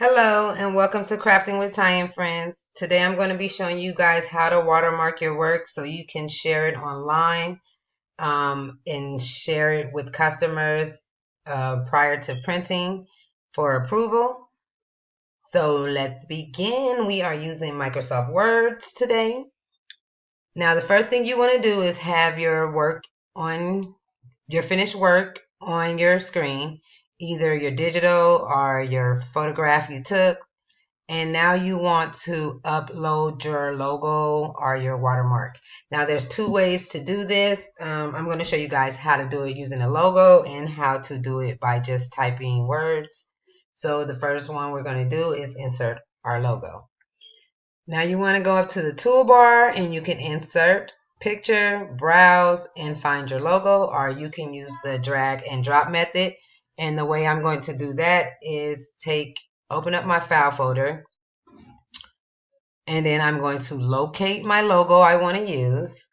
Hello and welcome to Crafting with Ty and Friends. Today I'm going to be showing you guys how to watermark your work so you can share it online and share it with customers prior to printing for approval. So let's begin. We are using Microsoft Word today. Now the first thing you want to do is have your work on your finished work on your screen, either your digital or your photograph you took. And now you want to upload your logo or your watermark. Now there's two ways to do this. I'm going to show you guys how to do it using a logo and how to do it by just typing words. So the first one we're going to do is insert our logo. Now you want to go up to the toolbar and you can insert, picture, browse, and find your logo, or you can use the drag and drop method. And the way I'm going to do that is open up my file folder, and then I'm going to locate my logo I want to use,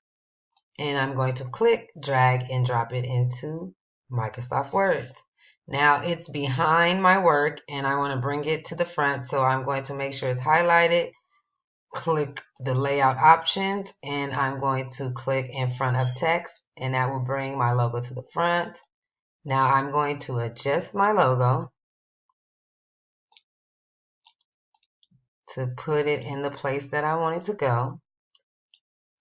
and I'm going to click, drag, and drop it into Microsoft Word. Now it's behind my work, and I want to bring it to the front, so I'm going to make sure it's highlighted. Click the layout options, and I'm going to click in front of text, and that will bring my logo to the front. Now I'm going to adjust my logo to put it in the place that I want it to go.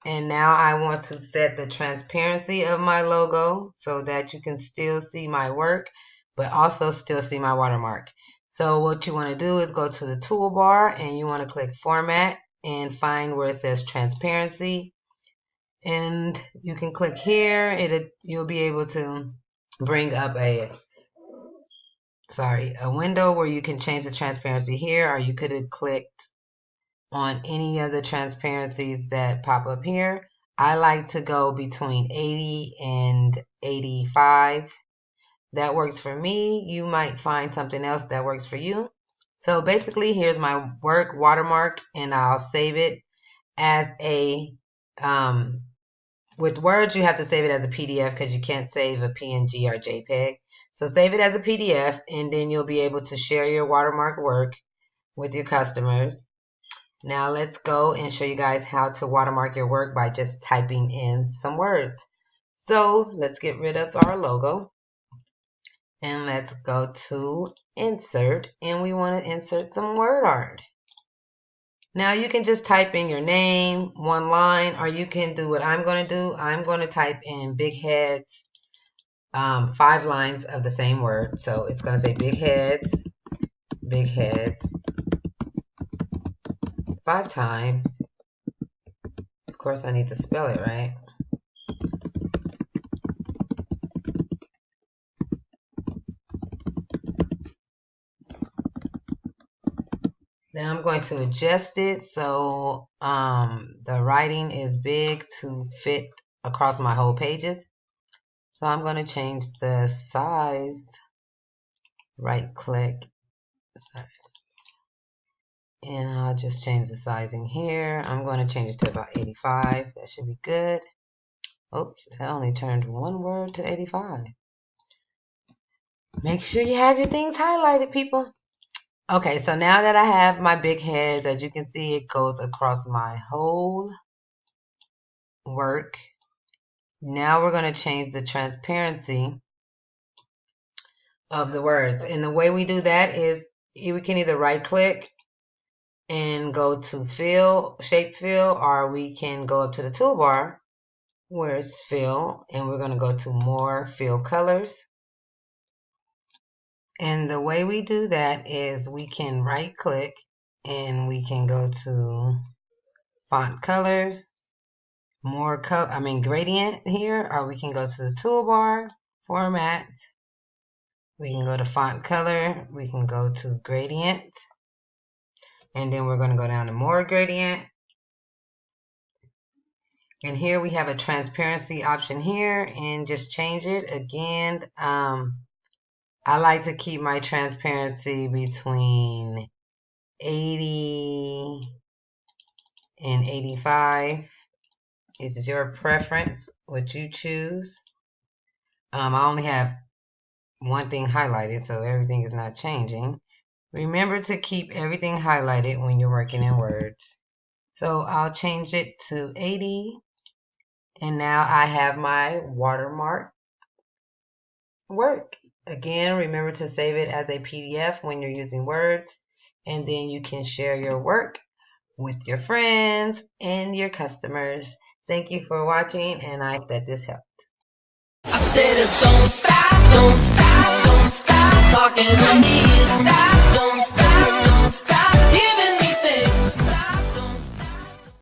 And now I want to set the transparency of my logo so that you can still see my work, but also still see my watermark. So what you want to do is go to the toolbar and you want to click Format and find where it says Transparency. And you can click here. You'll be able to bring up a window where you can change the transparency here, or you could have clicked on any of the transparencies that pop up here. I like to go between 80 and 85. That works for me. You might find something else that works for you. So basically, here's my work watermarked, and I'll save it as with Word, you have to save it as a PDF because you can't save a PNG or JPEG. So save it as a PDF, and then you'll be able to share your watermark work with your customers. Now let's go and show you guys how to watermark your work by just typing in some words. So let's get rid of our logo and let's go to insert, and we want to insert some word art. Now you can just type in your name, one line, or you can do what I'm going to do. I'm going to type in big heads, 5 lines of the same word. So it's going to say big heads, 5 times. Of course, I need to spell it right. Now I'm going to adjust it so the writing is big to fit across my whole pages. So I'm going to change the size, right click, and I'll just change the sizing here. I'm going to change it to about 85. That should be good. Oops, that only turned one word to 85. Make sure you have your things highlighted, people. Okay, so now that I have my big heads, as you can see, it goes across my whole work. Now we're going to change the transparency of the words. And the way we do that is we can either right click and go to fill, shape fill, or we can go up to the toolbar where it's fill, and we're going to go to more fill colors. And the way we do that is we can right click and we can go to font colors, gradient here, or we can go to the toolbar, format. We can go to font color, we can go to gradient, and then we're going to go down to more gradient. And here we have a transparency option here, and just change it again. I like to keep my transparency between 80 and 85. It's your preference, what you choose. I only have one thing highlighted, so everything is not changing. Remember to keep everything highlighted when you're working in words. So I'll change it to 80. And now I have my watermark work. Again, remember to save it as a PDF when you're using words. And then you can share your work with your friends and your customers. Thank you for watching, and I hope that this helped. I said don't stop, don't stop, don't stop talking to me. Stop, don't stop.